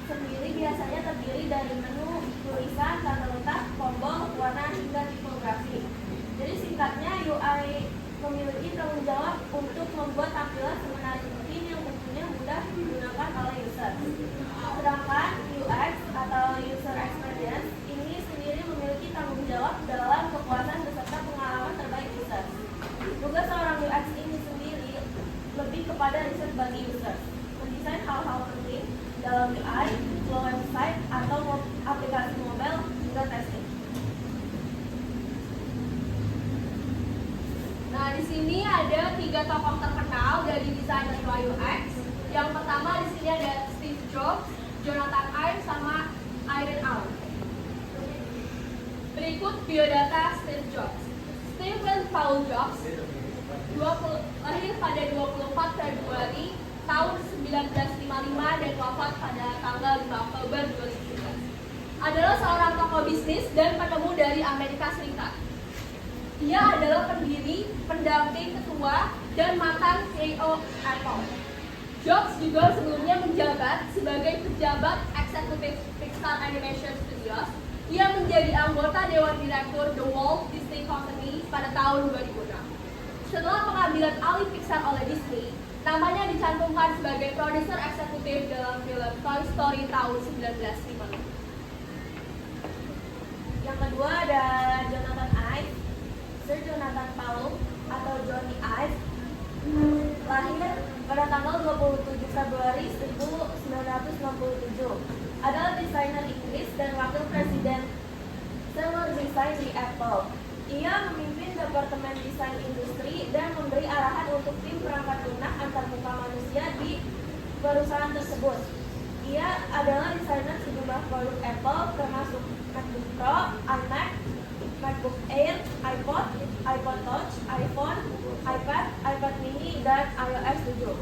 sendiri biasanya terdiri dari menu, tulisan, tanda letak, tombol, warna, hingga tipografi. Jadi singkatnya, UI memiliki tanggung jawab untuk membuat tampilan semenarik mungkin yang tentunya mudah digunakan oleh user. Sedangkan UX atau User Experience ini sendiri memiliki tanggung jawab dalam kepuasan beserta pengalaman terbaik user. Tugas seorang UX ini sendiri lebih kepada riset bagi user, mendesain hal-hal penting dalam UI, flow website, atau aplikasi mobile hingga testing. Nah, di sini ada 3 tokoh terkenal dari desainer UI UX. Yang pertama di sini ada Steve Jobs, Jonathan Ive, sama Irene Au. Berikut biodata Steve Jobs. Stephen Paul Jobs lahir pada 24 Februari tahun 1955 dan wafat pada tanggal 5 Oktober 2011. Adalah seorang tokoh bisnis dan penemu dari Amerika Serikat. Ia adalah pendiri, pendamping ketua, dan mantan CEO Apple. Jobs juga sebelumnya menjabat sebagai pejabat eksekutif Pixar Animation Studios. Ia menjadi anggota Dewan Direktur The Walt Disney Company pada tahun 2006. Setelah pengambilan alih Pixar oleh Disney, namanya dicantumkan sebagai produser eksekutif dalam film Toy Story tahun 1956. Yang kedua ada Jonathan Ive, Sir Jonathan Paul atau Johnny Ive, lahir pada tanggal 27 Februari 1967. Adalah desainer Inggris dan wakil presiden Seller Design di Apple. Ia memimpin departemen desain industri dan memberi arahan untuk tim perangkat lunak antarmuka manusia di perusahaan tersebut. Ia adalah desainer sejumlah produk Apple termasuk MacBook Pro, iMac, MacBook Air, iPod, iPod Touch, iPhone, iPad, iPad mini, dan iOS 7.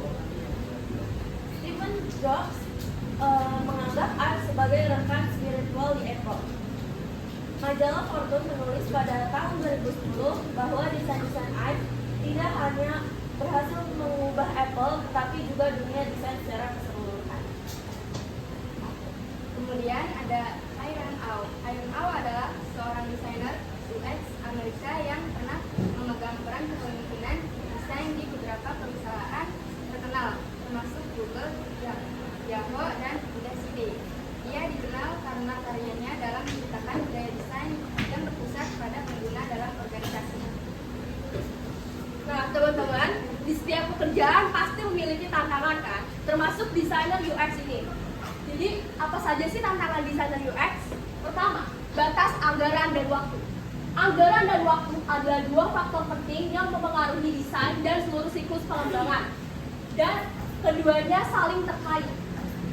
Stephen Jobs menganggap Ive sebagai rekan spiritual di Apple. Majalah Fortune menulis pada tahun 2010 bahwa desain-desain Ive tidak hanya berhasil mengubah Apple, tetapi juga dunia desain secara keseluruhan. Kemudian ada Irene Au. Irene Au adalah seorang desainer UX Amerika yang pernah memegang peran kepemimpinan desain di beberapa perusahaan terkenal, termasuk Google, Yahoo, dan Udacity. Ia dikenal karena karyanya dalam menciptakan gaya desain yang berpusat pada pengguna dalam organisasinya. Nah, teman-teman, di setiap pekerjaan pasti memiliki tantangan kan, termasuk desainer UX ini. Jadi, apa saja sih tantangan desainer UX? Pertama, batas anggaran dan waktu. Anggaran dan waktu adalah 2 faktor penting yang mempengaruhi desain dan seluruh siklus pengembangan. Dan keduanya saling terkait.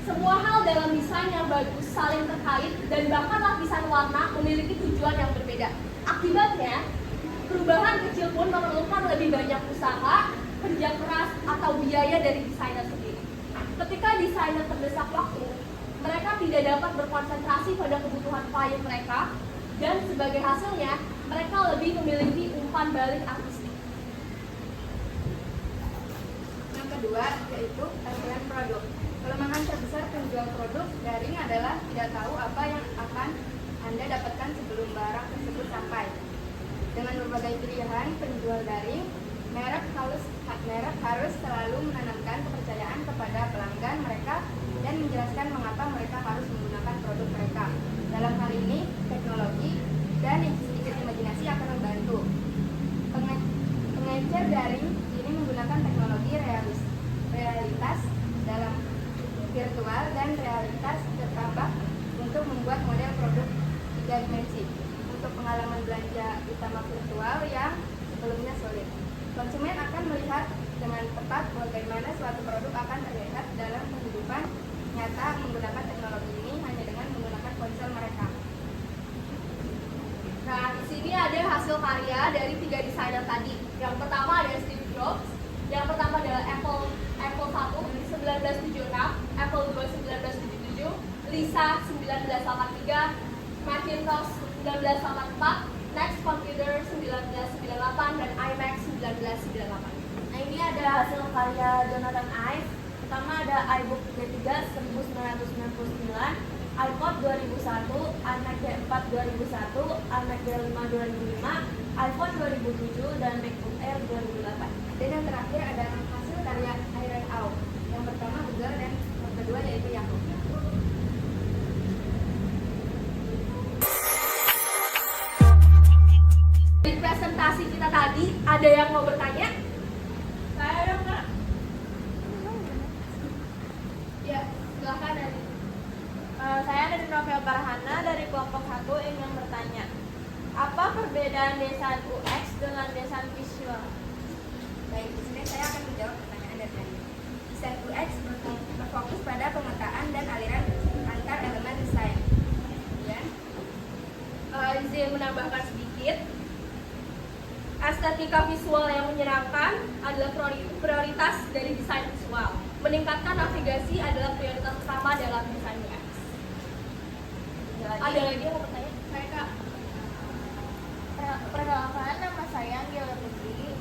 Semua hal dalam desain yang bagus saling terkait dan bahkan lapisan warna memiliki tujuan yang berbeda. Akibatnya, perubahan kecil pun memerlukan lebih banyak usaha, kerja keras, atau biaya dari desainer sendiri. Ketika desainer terdesak waktu, mereka tidak dapat berkonsentrasi pada kebutuhan klien mereka, dan sebagai hasilnya, mereka lebih memiliki umpan balik artistik. Yang kedua yaitu tampilan produk. Kelemahan terbesar penjual produk daring adalah tidak tahu apa yang akan Anda dapatkan sebelum barang tersebut sampai. Dengan berbagai pilihan penjual daring, merek harus selalu menanamkan kepercayaan kepada pelanggan mereka dan menjelaskan mengapa mereka harus menggunakan produk mereka. Dalam hal ini, teknologi dan sedikit imajinasi akan membantu. Pengecer daring ini menggunakan teknologi realitas dalam virtual dan realitas tertambah untuk membuat model produk 3 dimensi untuk pengalaman belanja utama virtual yang sebelumnya solid. Konsumen akan melihat dengan tepat bagaimana suatu produk akan terlihat dalam kehidupan nyata menggunakan teknologi ini hanya dengan menggunakan ponsel mereka. Nah, di sini ada hasil karya dari 3 desainer tadi. Yang pertama ada Steve Jobs, yang pertama adalah Apple 1 1976, Apple 2 1977, Lisa 1983, Macintosh 1984, Next Computer 1998, dan iMac 1998. Nah, ini ada hasil karya Jonathan Ive. Pertama ada iBook 3 1999, iPad 2001, iMac G5 2005, iPhone 2007, dan MacBook Air 2008. Dan yang terakhir ada hasil karya Iron Au. Yang pertama Google dan yang kedua yaitu Yahoo. Di presentasi kita tadi, ada yang mau bertanya? Saya dong, Kak. Ya, silahkan dari. Saya dari Novel Parhana dari kelompok 1 ingin bertanya, apa perbedaan desain UX dengan desain visual? Baik, di sini saya akan menjawab pertanyaan dari tadi. Desain UX berfokus pada pemetaan dan aliran antar elemen desain. Kemudian, Izin menambahkan sedikit. Estetika visual yang menyenangkan adalah prioritas dari desain visual. Meningkatkan navigasi adalah prioritas utama dalam desain UX. Ada lagi yang mau bertanya? saya Kak, Perkenalkan, nama saya Angela Putri.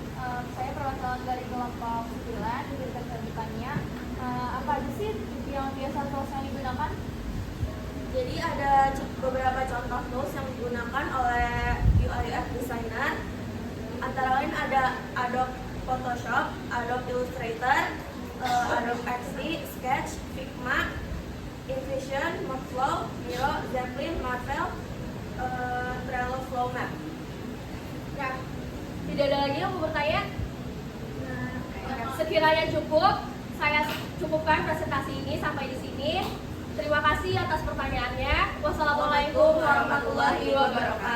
Saya perwakilan dari kelompok 9 di keterbukannya. Apa aja sih yang biasa tools yang digunakan? Jadi ada beberapa contoh tools yang digunakan oleh UI UX designer. Antara lain ada Adobe Photoshop, Adobe Illustrator, Adobe XD, Sketch, Figma, InVision, Mockflow, Miro, Zeppelin, Marvel, Trello, Flowmap. Nah, tidak ada lagi yang mau bertanya? Sekiranya cukup, saya cukupkan presentasi ini sampai di sini. Terima kasih atas pertanyaannya. Wassalamualaikum warahmatullahi wabarakatuh.